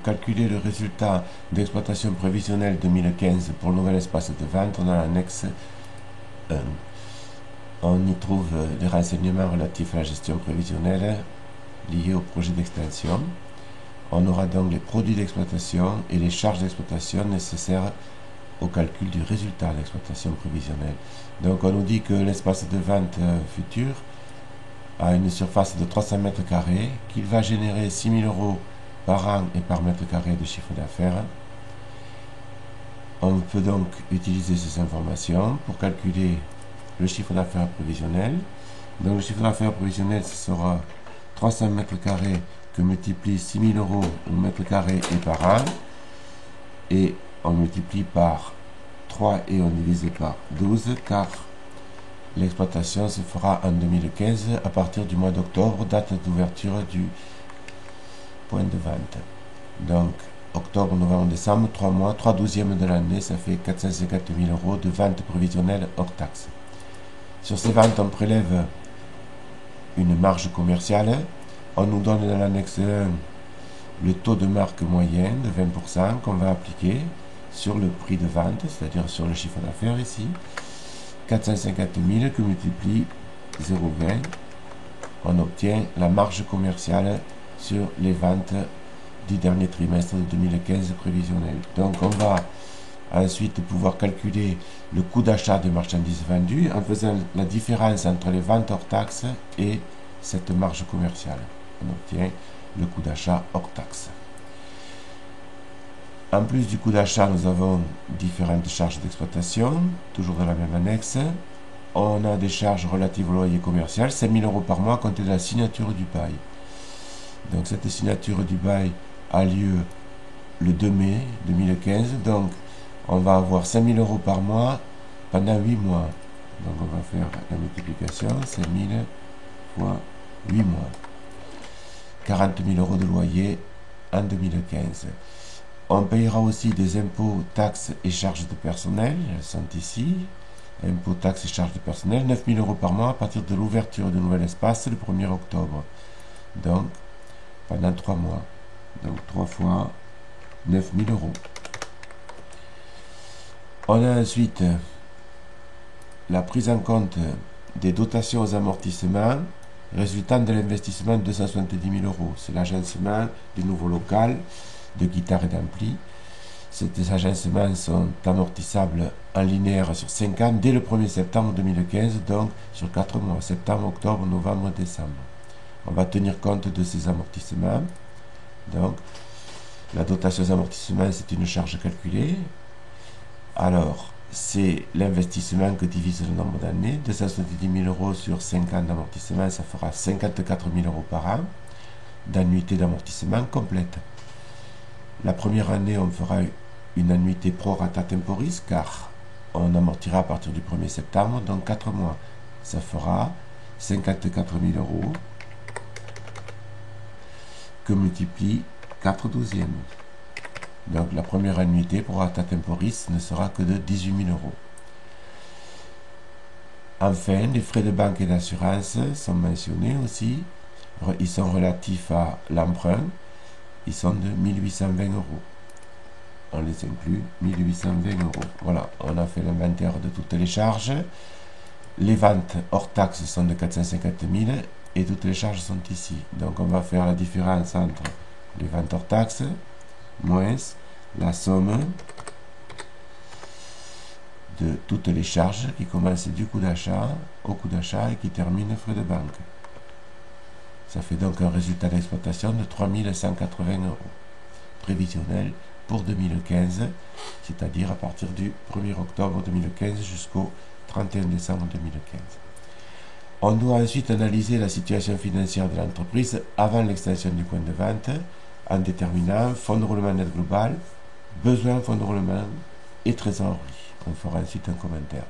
pour calculer le résultat d'exploitation prévisionnelle 2015 pour le nouvel espace de vente, on a l'annexe 1. On y trouve les renseignements relatifs à la gestion prévisionnelle liés au projet d'extension. On aura donc les produits d'exploitation et les charges d'exploitation nécessaires au calcul du résultat d'exploitation prévisionnelle. Donc on nous dit que l'espace de vente futur a une surface de 300 mètres carrés, qu'il va générer 6 000 € par an et par mètre carré de chiffre d'affaires. On peut donc utiliser ces informations pour calculer le chiffre d'affaires prévisionnel. Donc le chiffre d'affaires prévisionnel, ce sera 300 mètres carrés que multiplie 6 000 € au mètre carré et par an. Et on multiplie par 3 et on divise par 12, car l'exploitation se fera en 2015 à partir du mois d'octobre, date d'ouverture du point de vente. Donc, octobre, novembre, décembre, 3 mois, 3 douzièmes de l'année, ça fait 450 000 € de vente prévisionnelle hors taxe. Sur ces ventes, on prélève une marge commerciale. On nous donne dans l'annexe 1 le taux de marque moyen de 20% qu'on va appliquer sur le prix de vente, c'est-à-dire sur le chiffre d'affaires ici. 450 000 que multiplie 0,20, on obtient la marge commerciale sur les ventes du dernier trimestre de 2015 prévisionnel. Donc on va ensuite pouvoir calculer le coût d'achat des marchandises vendues en faisant la différence entre les ventes hors taxe et cette marge commerciale. On obtient le coût d'achat hors taxe. En plus du coût d'achat, nous avons différentes charges d'exploitation, toujours dans la même annexe. On a des charges relatives au loyer commercial, 5 000 € par mois à compter de la signature du bail. Donc cette signature du bail a lieu le 2 mai 2015. Donc on va avoir 5 000 € par mois pendant 8 mois. Donc on va faire la multiplication, 5 000 fois 8 mois. 40 000 € de loyer en 2015. On payera aussi des impôts, taxes et charges de personnel, elles sont ici. Impôts, taxes et charges de personnel, 9 000 € par mois à partir de l'ouverture du nouvel espace le 1er octobre. Donc, pendant 3 mois. Donc, 3 fois 9 000 €. On a ensuite la prise en compte des dotations aux amortissements résultant de l'investissement de 270 000 €. C'est l'agencement du nouveau local de guitare et d'ampli. Ces agencements sont amortissables en linéaire sur 5 ans dès le 1er septembre 2015, donc sur 4 mois, septembre, octobre, novembre, décembre. On va tenir compte de ces amortissements. Donc, la dotation aux amortissements, c'est une charge calculée. Alors, c'est l'investissement que divise le nombre d'années. 270 000 € sur 5 ans d'amortissement, ça fera 54 000 € par an d'annuité d'amortissement complète. La première année, on fera une annuité pro rata temporis, car on amortira à partir du 1er septembre, donc 4 mois. Ça fera 54 000 € que multiplie 4 douzièmes. Donc la première annuité pro rata temporis ne sera que de 18 000 €. Enfin, les frais de banque et d'assurance sont mentionnés aussi. Ils sont relatifs à l'emprunt. Ils sont de 1820 €. On les inclut, 1820 €. Voilà, on a fait l'inventaire de toutes les charges. Les ventes hors taxes sont de 450 000 et toutes les charges sont ici. Donc on va faire la différence entre les ventes hors taxes moins la somme de toutes les charges qui commencent du coût d'achat au coût d'achat et qui terminent frais de banque. Ça fait donc un résultat d'exploitation de 3 180 € prévisionnel pour 2015, c'est-à-dire à partir du 1er octobre 2015 jusqu'au 31 décembre 2015. On doit ensuite analyser la situation financière de l'entreprise avant l'extension du point de vente en déterminant fonds de roulement net global, besoin fonds de roulement et trésorerie. On fera ensuite un commentaire.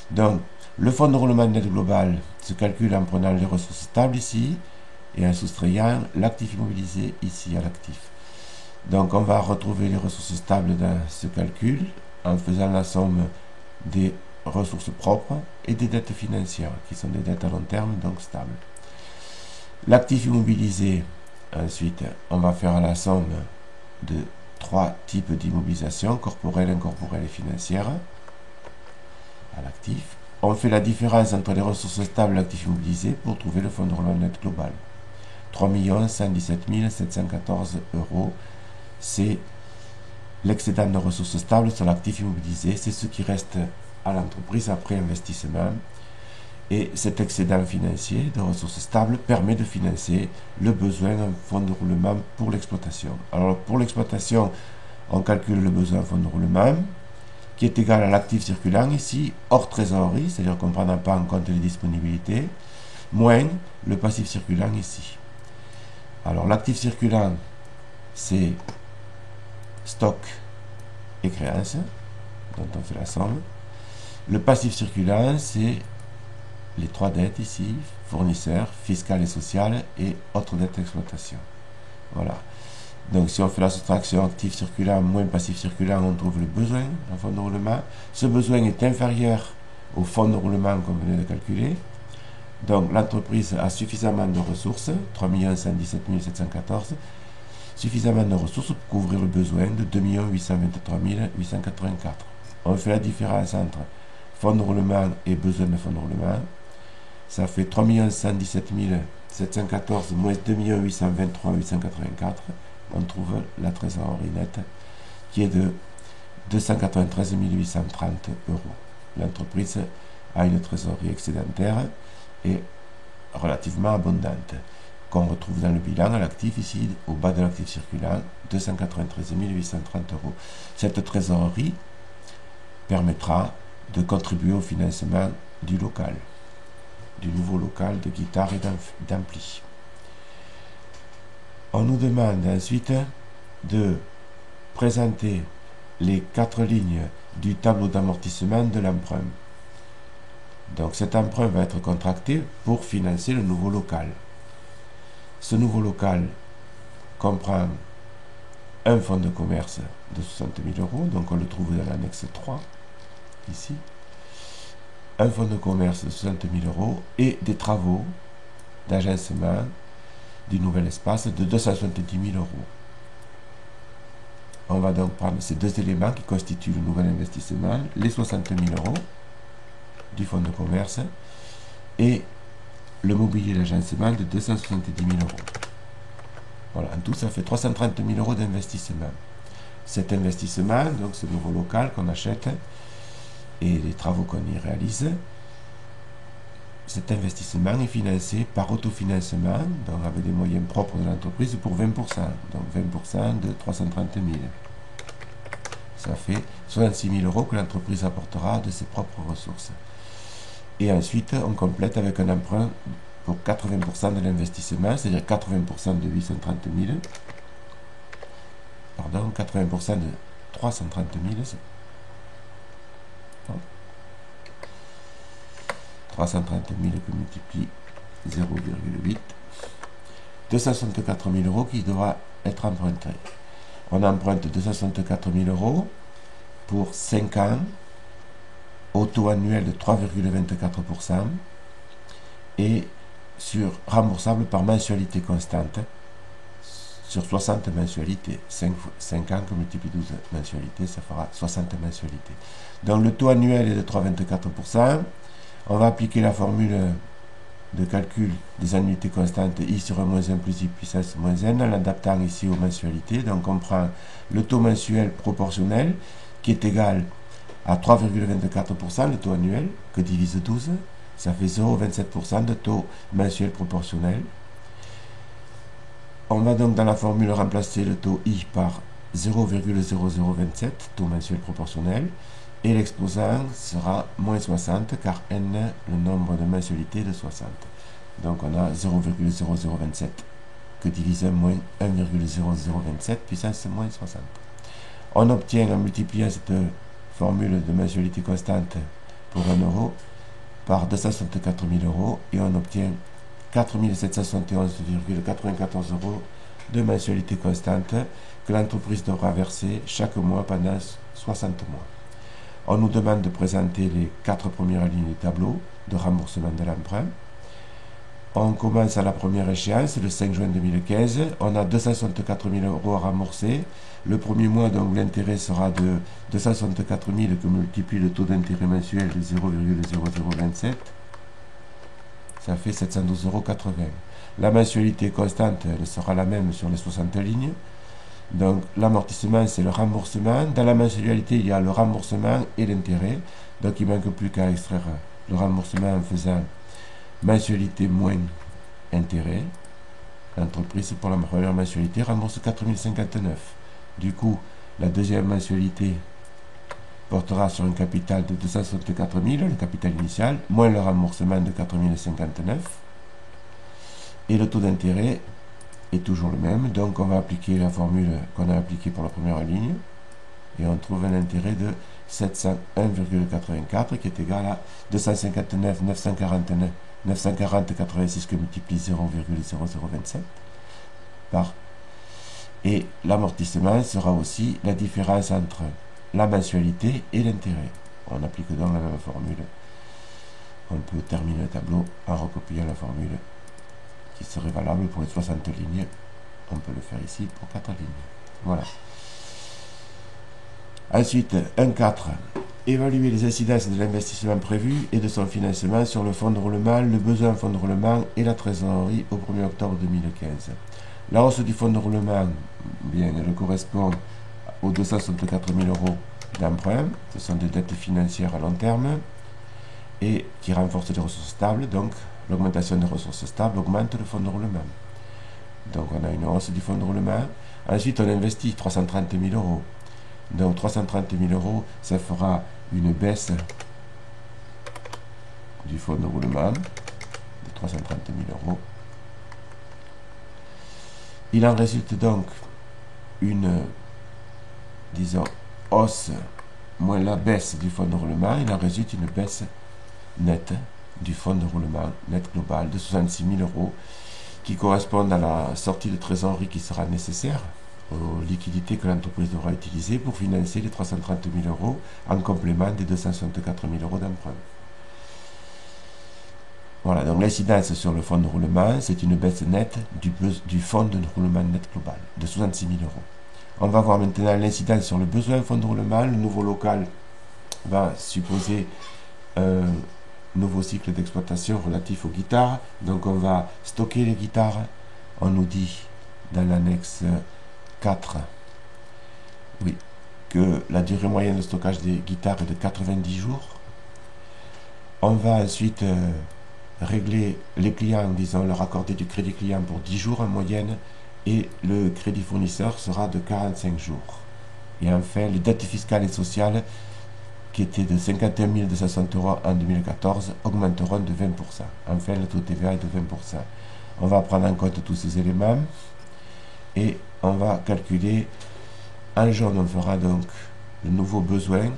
Donc, le fonds de roulement net global se calcule en prenant les ressources stables ici, et en soustrayant l'actif immobilisé ici à l'actif. Donc on va retrouver les ressources stables dans ce calcul en faisant la somme des ressources propres et des dettes financières qui sont des dettes à long terme, donc stables. L'actif immobilisé, ensuite on va faire la somme de 3 types d'immobilisation, corporelle, incorporelle et financière, à l'actif. On fait la différence entre les ressources stables et l'actif immobilisé pour trouver le fonds de roulement net global. 3 117 714 euros, c'est l'excédent de ressources stables sur l'actif immobilisé, c'est ce qui reste à l'entreprise après investissement. Et cet excédent financier de ressources stables permet de financer le besoin en fonds de roulement pour l'exploitation. Alors pour l'exploitation, on calcule le besoin en fonds de roulement qui est égal à l'actif circulant ici, hors trésorerie, c'est-à-dire qu'on ne prend pas en compte les disponibilités, moins le passif circulant ici. Alors l'actif circulant, c'est stock et créances, dont on fait la somme. Le passif circulant, c'est les 3 dettes ici, fournisseurs, fiscales et sociales, et autres dettes d'exploitation. Voilà. Donc si on fait la soustraction actif circulant moins passif circulant, on trouve le besoin en fonds de roulement. Ce besoin est inférieur au fonds de roulement qu'on venait de calculer. Donc l'entreprise a suffisamment de ressources, 3 117 714, suffisamment de ressources pour couvrir le besoin de 2 823 884. On fait la différence entre fonds de roulement et besoin de fonds de roulement. Ça fait 3 117 714 moins 2 823 884. On trouve la trésorerie nette qui est de 293 830 euros. L'entreprise a une trésorerie excédentaire et relativement abondante, qu'on retrouve dans le bilan à l'actif ici, au bas de l'actif circulant, 293 830 euros. Cette trésorerie permettra de contribuer au financement du local, du nouveau local de guitare et d'ampli. On nous demande ensuite de présenter les 4 lignes du tableau d'amortissement de l'emprunt. Donc cet emprunt va être contracté pour financer le nouveau local. Ce nouveau local comprend un fonds de commerce de 60 000 euros, donc on le trouve dans l'annexe 3, ici. Un fonds de commerce de 60 000 euros et des travaux d'agencement du nouvel espace de 270 000 euros. On va donc prendre ces 2 éléments qui constituent le nouvel investissement, les 60 000 euros du fonds de commerce et le mobilier d'agencement de 270 000 euros. Voilà, en tout ça fait 330 000 euros d'investissement. Cet investissement, donc ce nouveau local qu'on achète et les travaux qu'on y réalise, cet investissement est financé par autofinancement, donc avec des moyens propres de l'entreprise pour 20%, donc 20% de 330 000. Ça fait 66 000 euros que l'entreprise apportera de ses propres ressources. Et ensuite, on complète avec un emprunt pour 80% de l'investissement, c'est-à-dire 80% de 830 000, pardon, 80% de 330 000, 330 000 que multiplie 0,8, 264 000 euros qui devra être emprunté. On emprunte 264 000 euros pour 5 ans, au taux annuel de 3,24% et remboursable par mensualité constante sur 60 mensualités. 5 ans que multiplie 12 mensualités, ça fera 60 mensualités. Donc le taux annuel est de 3,24%. On va appliquer la formule de calcul des annuités constantes I sur 1 moins 1 plus I puissance moins n en l'adaptant ici aux mensualités. Donc on prend le taux mensuel proportionnel qui est égal à 3,24%, le taux annuel, que divise 12, ça fait 0,27% de taux mensuel proportionnel. On va donc dans la formule remplacer le taux I par 0,0027, taux mensuel proportionnel, et l'exposant sera moins 60 car n, le nombre de mensualités de 60. Donc on a 0,0027 que divise moins 1,0027 puissance moins 60. On obtient en multipliant cette formule de mensualité constante pour 1 euro par 264 000 euros et on obtient 4 771,94 euros de mensualité constante que l'entreprise devra verser chaque mois pendant 60 mois. On nous demande de présenter les 4 premières lignes du tableau de remboursement de l'emprunt. On commence à la première échéance, le 5 juin 2015. On a 264 000 euros à rembourser. Le premier mois, donc l'intérêt sera de 264 000 que multiplie le taux d'intérêt mensuel de 0,0027. Ça fait 712,80 euros. La mensualité constante, elle sera la même sur les 60 lignes. Donc l'amortissement, c'est le remboursement. Dans la mensualité, il y a le remboursement et l'intérêt. Donc il ne manque plus qu'à extraire le remboursement en faisant mensualité moins intérêt. L'entreprise, pour la première mensualité, rembourse 4 059. Du coup, la deuxième mensualité portera sur un capital de 264 000, le capital initial, moins le remboursement de 4 059. Et le taux d'intérêt est toujours le même. Donc, on va appliquer la formule qu'on a appliquée pour la première ligne. Et on trouve un intérêt de 701,84 qui est égal à 259 949 940,86 que multiplie 0,0027 par. Et l'amortissement sera aussi la différence entre la mensualité et l'intérêt. On applique donc la même formule. On peut terminer le tableau en recopiant la formule qui serait valable pour les 60 lignes. On peut le faire ici pour 4 lignes. Voilà. Ensuite, 1.4. Évaluer les incidences de l'investissement prévu et de son financement sur le fonds de roulement, le besoin en fonds de roulement et la trésorerie au 1er octobre 2015. La hausse du fonds de roulement, bien, elle correspond aux 264 000 euros d'emprunt. Ce sont des dettes financières à long terme et qui renforcent les ressources stables. Donc, l'augmentation des ressources stables augmente le fonds de roulement. Donc, on a une hausse du fonds de roulement. Ensuite, on investit 330 000 euros. Donc 330 000 euros, ça fera une baisse du fonds de roulement de 330 000 euros. Il en résulte donc une, disons, hausse moins la baisse du fonds de roulement. Il en résulte une baisse nette du fonds de roulement, net global, de 66 000 euros, qui correspondent à la sortie de trésorerie qui sera nécessaire aux liquidités que l'entreprise devra utiliser pour financer les 330 000 euros en complément des 264 000 euros d'emprunt. Voilà, donc l'incidence sur le fonds de roulement, c'est une baisse nette du fonds de roulement net global de 66 000 euros. On va voir maintenant l'incidence sur le besoin fonds de roulement. Le nouveau local va supposer un nouveau cycle d'exploitation relatif aux guitares. Donc on va stocker les guitares. On nous dit dans l'annexe 4, oui, que la durée moyenne de stockage des guitares est de 90 jours. On va ensuite régler les clients, disons, leur accorder du crédit client pour 10 jours en moyenne, et le crédit fournisseur sera de 45 jours. Et enfin, les dettes fiscales et sociales, qui étaient de 51 260 euros en 2014, augmenteront de 20%. Enfin, le taux de TVA est de 20%. On va prendre en compte tous ces éléments et on va calculer. En jaune, on fera donc le nouveau besoin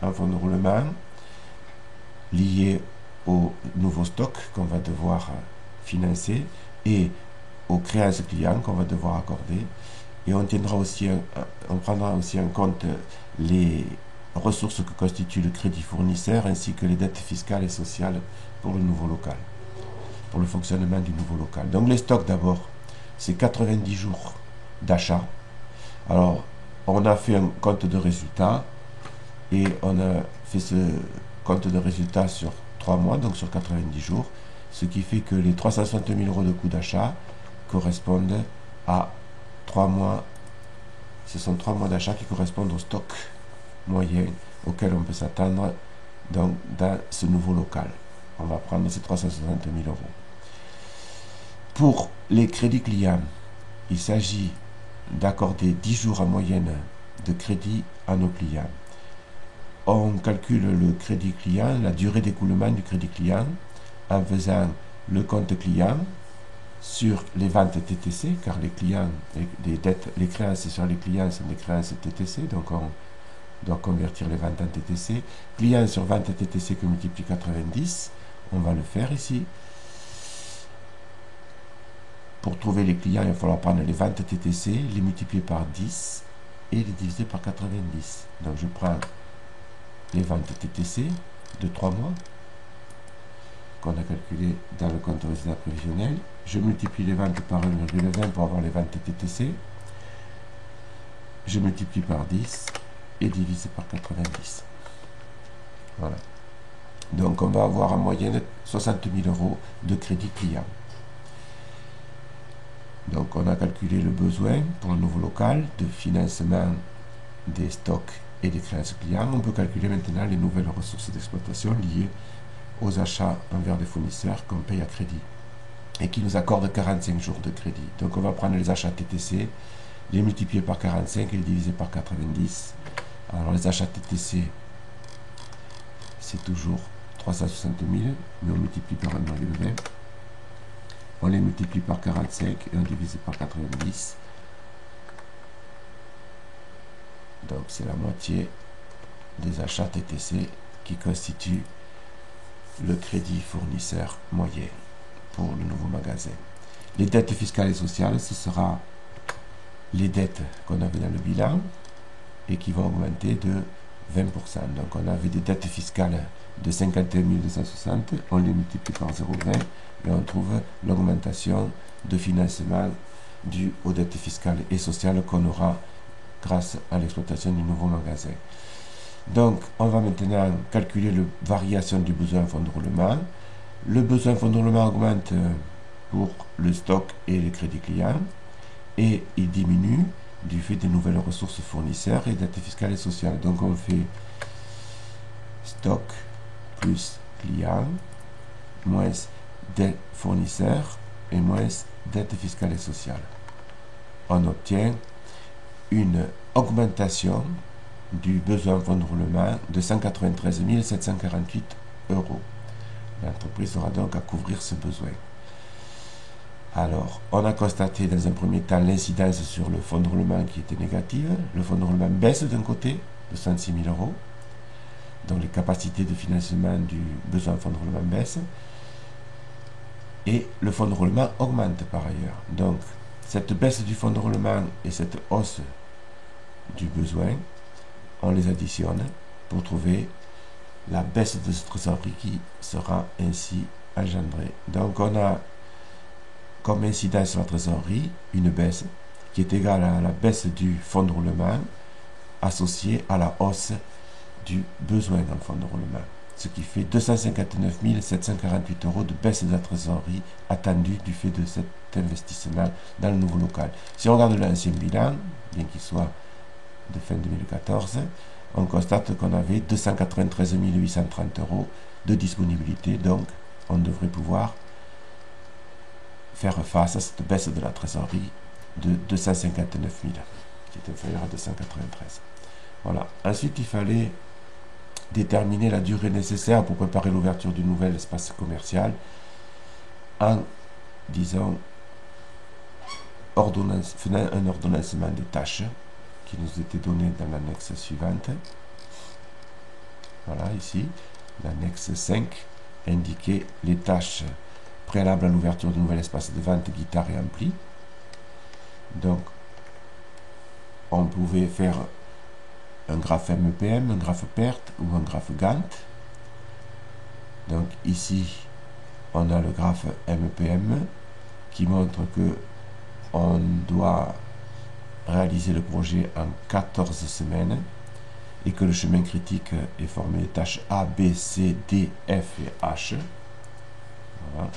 en fonds de roulement lié au nouveau stock qu'on va devoir financer et aux créances clients qu'on va devoir accorder. Et on prendra aussi en compte les ressources que constitue le crédit fournisseur ainsi que les dettes fiscales et sociales pour le nouveau local, pour le fonctionnement du nouveau local. Donc les stocks d'abord, c'est 90 jours d'achat. Alors, on a fait un compte de résultat et on a fait ce compte de résultat sur 3 mois, donc sur 90 jours, ce qui fait que les 360 000 euros de coût d'achat correspondent à 3 mois. Ce sont 3 mois d'achat qui correspondent au stock moyen auquel on peut s'attendre dans ce nouveau local. On va prendre ces 360 000 euros. Pour les crédits clients, il s'agit d'accorder 10 jours en moyenne de crédit à nos clients. On calcule le crédit client, la durée d'écoulement du crédit client, en faisant le compte client sur les ventes TTC, car les clients, les créances sur les clients sont des créances TTC, donc on doit convertir les ventes en TTC. Client sur vente TTC que multiplie 90, on va le faire ici. Pour trouver les clients, il va falloir prendre les ventes TTC, les multiplier par 10 et les diviser par 90. Donc je prends les ventes TTC de 3 mois qu'on a calculé dans le compte de résultat prévisionnel. Je multiplie les ventes par 1,20 pour avoir les ventes TTC. Je multiplie par 10 et divise par 90. Voilà. Donc on va avoir en moyenne 60 000 euros de crédit client. Donc on a calculé le besoin pour le nouveau local de financement des stocks et des créances clients. On peut calculer maintenant les nouvelles ressources d'exploitation liées aux achats envers des fournisseurs qu'on paye à crédit et qui nous accordent 45 jours de crédit. Donc on va prendre les achats TTC, les multiplier par 45 et les diviser par 90. Alors les achats TTC, c'est toujours 360 000, mais on multiplie par 1,20. On les multiplie par 45 et on divise par 90. Donc c'est la moitié des achats TTC qui constituent le crédit fournisseur moyen pour le nouveau magasin. Les dettes fiscales et sociales, ce sera les dettes qu'on avait dans le bilan et qui vont augmenter de 20%. Donc on avait des dettes fiscales de 51 260, on les multiplie par 0,20 et on trouve l'augmentation de financement due aux dettes fiscales et sociales qu'on aura grâce à l'exploitation du nouveau magasin. Donc on va maintenant calculer la variation du besoin en fonds de roulement. Le besoin en fonds de roulement augmente pour le stock et les crédits clients et il diminue du fait des nouvelles ressources fournisseurs et dettes fiscales et sociales. Donc on fait stock plus client moins dettes fournisseurs et moins dettes fiscales et sociales. On obtient une augmentation du besoin en fonds de roulement de 193 748 euros. L'entreprise aura donc à couvrir ce besoin. Alors, on a constaté dans un premier temps l'incidence sur le fonds de roulement qui était négative. Le fonds de roulement baisse d'un côté de 106 000 euros. Donc les capacités de financement du besoin en fonds de roulement baissent. Et le fonds de roulement augmente par ailleurs. Donc, cette baisse du fonds de roulement et cette hausse du besoin, on les additionne pour trouver la baisse de trésorerie qui sera ainsi engendrée. Donc on a comme incidence sur la trésorerie une baisse qui est égale à la baisse du fonds de roulement associée à la hausse du besoin dans le fonds de roulement. Ce qui fait 259 748 euros de baisse de la trésorerie attendue du fait de cet investissement dans le nouveau local. Si on regarde l'ancien bilan, bien qu'il soit de fin 2014, on constate qu'on avait 293 830 euros de disponibilité, donc on devrait pouvoir faire face à cette baisse de la trésorerie de 259 000, qui est inférieure à 293. Voilà. Ensuite, il fallait déterminer la durée nécessaire pour préparer l'ouverture du nouvel espace commercial en, disons, faisant un ordonnancement des tâches qui nous était donné dans l'annexe suivante. Voilà, ici, l'annexe 5 indiquait les tâches préalables à l'ouverture du nouvel espace de vente, guitare et ampli. Donc, on pouvait faire un graphe MEPM, un graphe perte ou un graphe Gantt. Donc ici, on a le graphe MEPM qui montre que on doit réaliser le projet en 14 semaines et que le chemin critique est formé de tâches A, B, C, D, F et H. Voilà.